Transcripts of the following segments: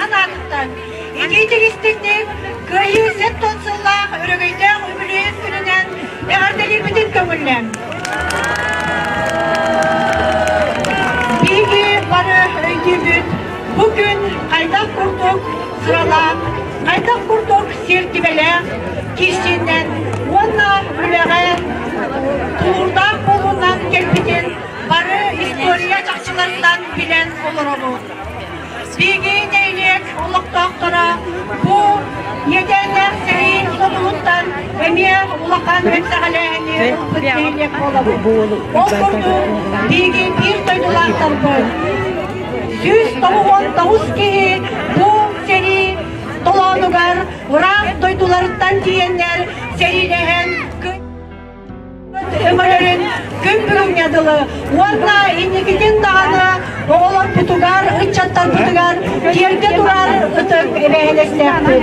Ағын атыптан. Егейтер істікті көйі сет тонсыллақ өрігейді өмірейіз күнінен әғардалі бүтін көңіллен. Бейгі бары өйді бүт, бүгін қайдақ құрдық сыралақ, қайдақ құрдық сертібелек, кешеннен, онна үліғі тұлырдақ болуынан келпеден бары история жақшылардан білен olur olur. Бейгі нейлек ұлықтақтыра, бұл еденлер сәрей ұлықтан әме ұлақан өтсәғіләңе үттейлек болады. Ол күрді бейгі бір тойдылақтар бұл. Сүз тоғын тоғыз кейі бұл сәрей толануғар, ұрақ тойдыларыттан дейенлер сәрейлеген өмірін күн бүгін ядылы. Онна инекеден дағаны оғылар бұтығар, үтчаттар бұтығар, керді тұрар ұтық әбәйелестәқті.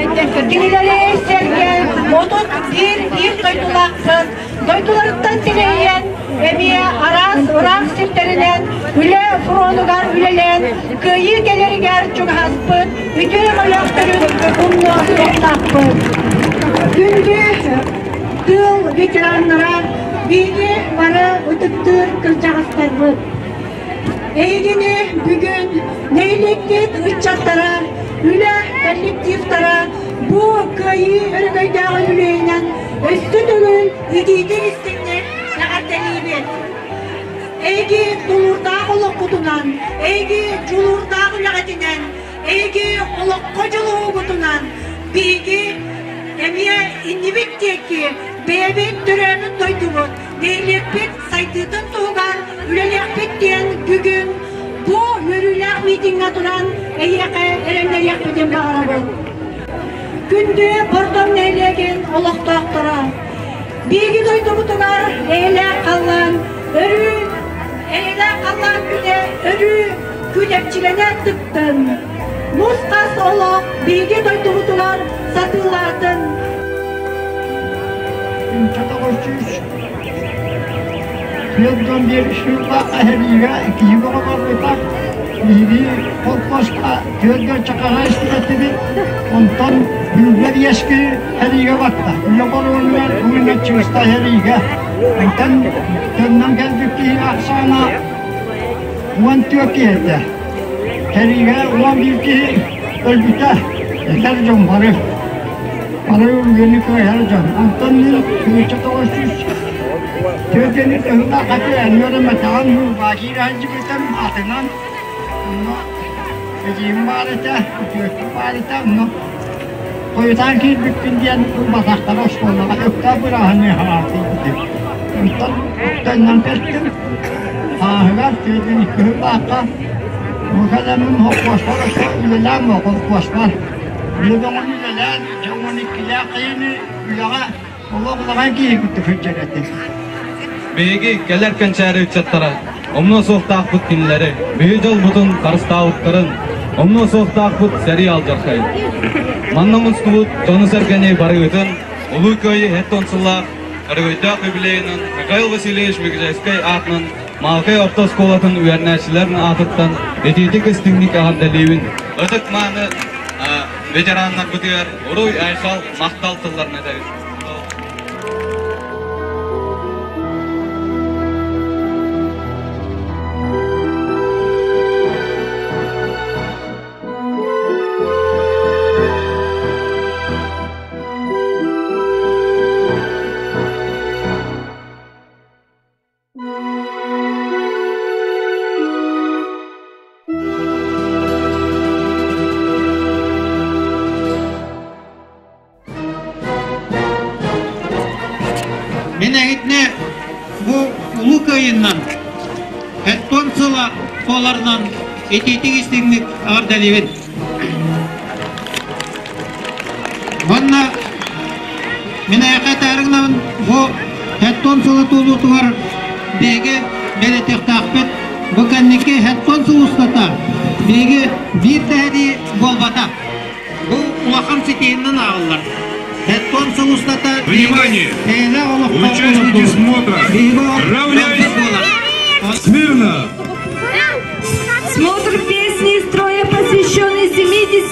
Келелері әсерген, отық бір тойдулақпын. Тойдуларыттан телейен, әмие арас, ұрақ септерінен, үлі фронуғар үлелен, көйі келергер чүгhaспын, үтірі мұлақтырын ұмны ұқтақпын. Күнді тыл ветеранлара бейге бары ұтыптыр кілжағыстар бұд. Әйгені бүгін нейлектет ұтчаттара, үлі коллективтара, бұл көйі үргейдағы үлейінен өсті түгіл үдейден істіңдер сағатталейбет. Әйге тұлырдағы ұлық құтынан, әйге жұлырдағы лағатінен, әйге ұлыққа жылуы құтынан, бейге әмия иннебеттекі бәйбет түрәнін дойдығын, нейлеппет сайтытын туғар, үлелеппеттен бүгін бұл өріләқ митинға тұран әйеқі әрәмдерек бөден бағара бұл. Күнді бұрдым нейлеген олықтақтыра. Бейгі дойдығы тұғар әйләқ қалған, әйләқ қалған күне өрі күдепчілене тұқтын. Мұсқас олық бейгі дойдығы тұғар сатылатын. Yıldan bir şurada ahiriye ikinci bakarlıklar biri kolposta gözler çakara istirahatini ondan yüzler yeşki heriye baktı. Yabar onlar bugün çıkışta heriye. Ondan dönden geldik ki aksana ulan Türkiye'de. Heriye ulan bir ki ölbüte yeter can barı. Barı yeni köy her can. Ondan bir çatavaşsız. Türkiye'nin önünde katı yanıyorum tamam mı? Bakir hancı bitem atından. Ecim barıta, Türk barıta mı? Koyutan ki bütün diyen basaklar osmanlığa öpte bırahane halatıydı. Ondan kestim. Ahılar Türkiye'nin köy bakka. Bu kadarının hokboşlar olsa üleler mi hokboşlar? Üleler üleler, camın ikiler kıyını üleler. Oğlan ki gitti fıcıreti. Beygi gelerken çare ütçattara, omno soğuktaq bud kinleri, beyi jol budun karıstağıttırın, omno soğuktaq bud seri alcarkayın. Mannamız tubut, jonu sergeni barı ötün, ulu köyü hettonsıllaq, Ыргойдақ юбилейінің Михаил Васильевич Мегжайскай атының Малкай автосколатын үйернәшілерін атыттан ететік істіңдік ағандалейін. Өтік маңы ветераннақ бұдығар, ұруй айқал мақтал тылларына дәйін. Menegitne bu ulu köyünden, Hetton sıla kolarından etetik istinlik ağırdalibin. Bonna menegat arıgnan bu Hetton sıla tulutuvar bege beletek takbet bu kanniki Hetton sıla ustata bege bir tehdi bolbata. Bu ulakan siteyinden ağırlar. Внимание! Участники смотра! Равняйсь! Смирно! Смотр песни из строя, посвященный 70-летию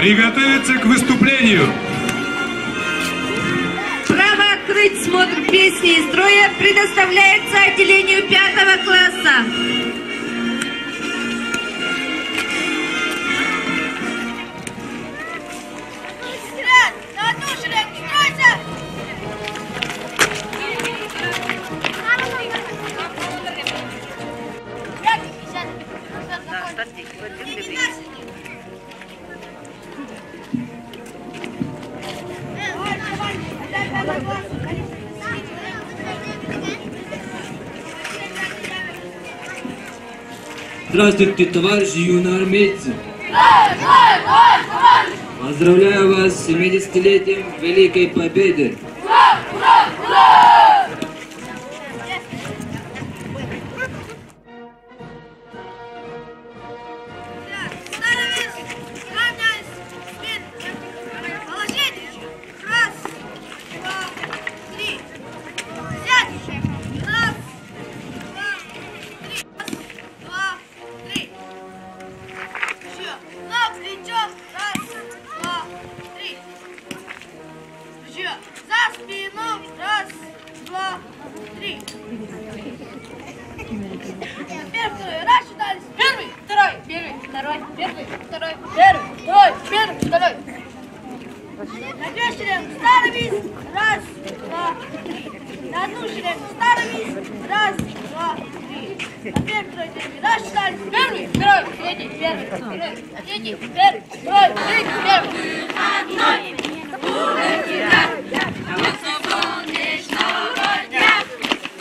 Приготовиться к выступлению. Право открыть смотр песни и строя предоставляется отделению 5 класса. Здравствуйте, товарищи юноармейцы! Поздравляю вас с 70-летием Великой Победы! За спину. Раз, два, три. Первый, раз, дальше. Первый, второй, первый, второй, первый, второй, первый, второй, первый, второй. На 2 шеренги становись. Раз, два, три. На 1 шеренгу становись. Раз, два, три. На первый, второй, третий. Раз, дальше. Первый, второй, третий, первый, второй, третий, первый, второй, третий, первый. Одной.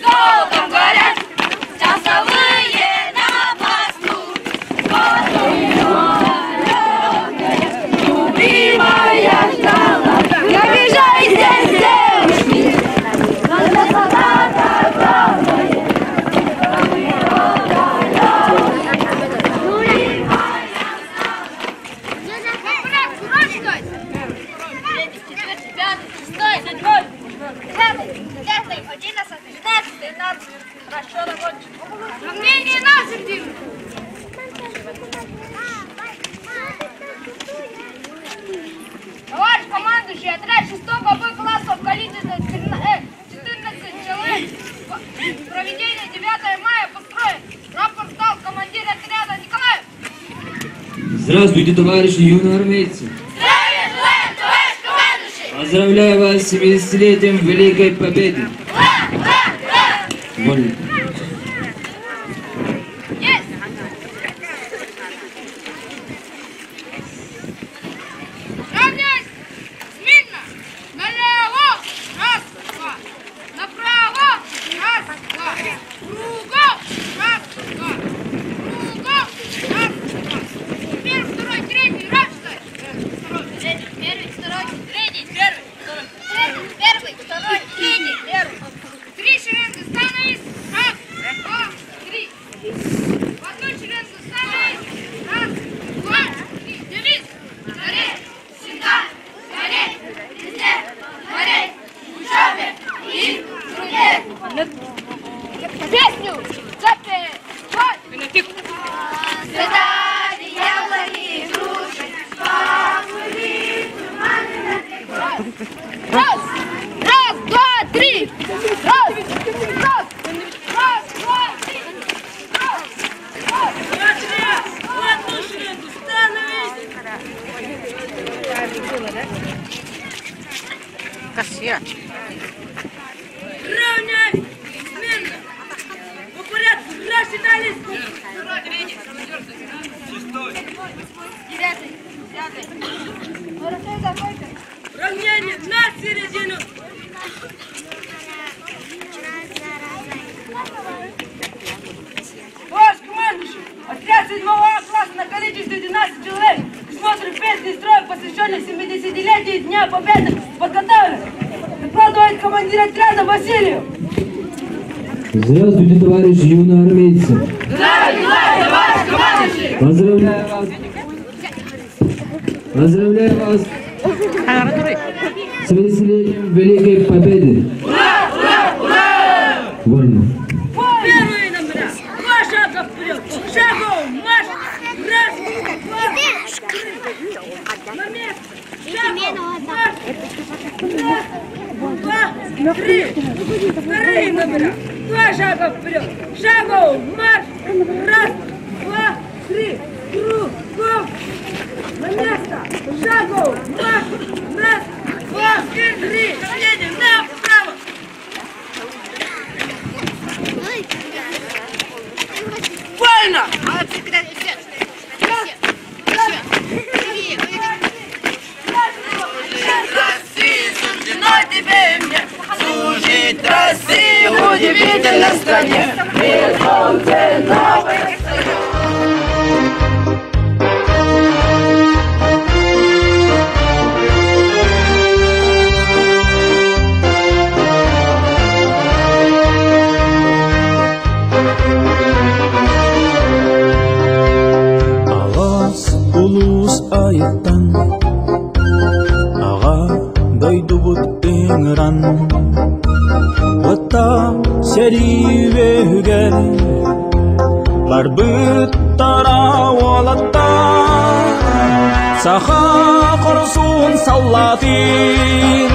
Золотом горят часовые на посту. Любимая ждала, обижайте девушки. Когда солдата главная, хорошо работаешь. Равнение наших дивных. Товарищ командующий, отряд 6-го Б-класса в количестве 14 человек. Проведение 9 мая построен. Рапорт дал командир отряда Николаев. Здравствуйте, товарищи юноармейцы! Здравия желаем, товарищ командующий! Поздравляю вас с 70-летием Великой Победы! Вольно. Равняйся! Смирно! Налево! Раз, два! Направо! Раз, два! Кругом! Раз, два! Кругом! Раз, два! Первый, второй, третий! Раз, второй, третий! Первый, второй, третий! Первый, второй, третий! Первый, второй, третий! Первый! 3 шеренги становись! Раз, два, три! В одну шеренгу становись! Раз, два, три! Девиз! Гореть! Всегда! Гореть! Везде! Гореть! В учебе и в труде! Песню! Запевай! Цветали яблони, груши, пахли туманы над рекой. Раз! Раз, два, три! Раз! Раз! Раз, два, три! Раз! Раз! В одну шеренгу становись! Равняй! Смирно! По порядку! Рассчитались! Девятый! Равнение на середину! Ваш командующий! Отряд 7 класса на количестве 12 человек! Смотрим песни и строй, посвященный 70-летию Дня Победы, подготовлен! Докладывает командир отряда Василию! Здравствуйте, товарищи юноармейцы! Здравия, товарищ командующий! Поздравляю вас с 70-летием Великой Победы! Ура! Ура! Ура! Вольно. Первые номера! 2 шага вперед! Шагом! Марш! Раз! Два! Два шага вперед. Шагом, марш. Раз, два, три. Кругом. На место. Шагом, марш. Раз, два, три. Едем направо. Вольно. Служить России в удивительной стране. Безумцы новых Алас улус айыттан аға дойдубут ыңыран Вата серивеге барбыт таравалатта Саха корсун саллатин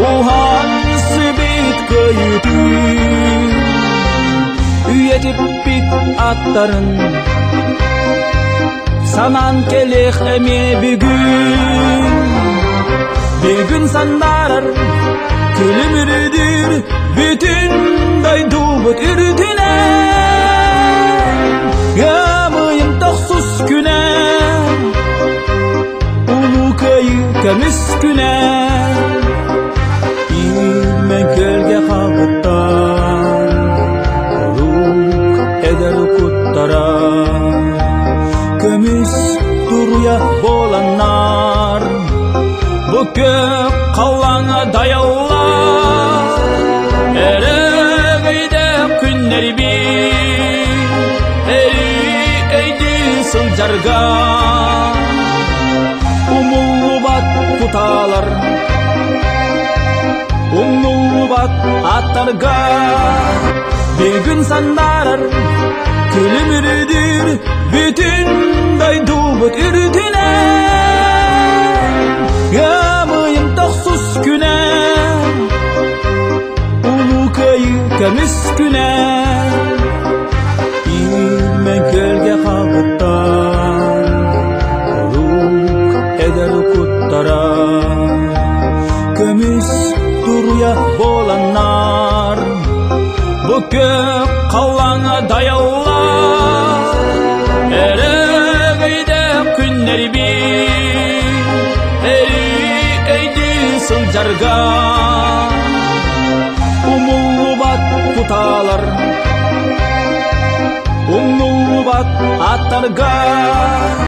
ухан сибит көйүтүн Үйетип бит аттарын Санан келех эме бүгүн сандарар Külümürdür bütün daydubut ürütüne Yamayım taksuz güne Ulu kayı kemisküne İlmen gölge kabuttan Oluk eder kuttara Kömüs duruya bolanlar Bu gök kallana dayallar Ereğeyde günleri bir Eriyeydi sılcarga Umulubat putalar Umulubat atlarga Bir gün sandarar Külümürdür bütün daydubut ürütüne Yamayım taksuz güne Ulu kayı kemisküne İlmen gölge kabuttan Oluk eder kuttara Kömüs duruya bolanlar Bu gök kallana dayallar Ereğeyde günleri bir Sılcarga Umulubat putalar Umulubat atlarga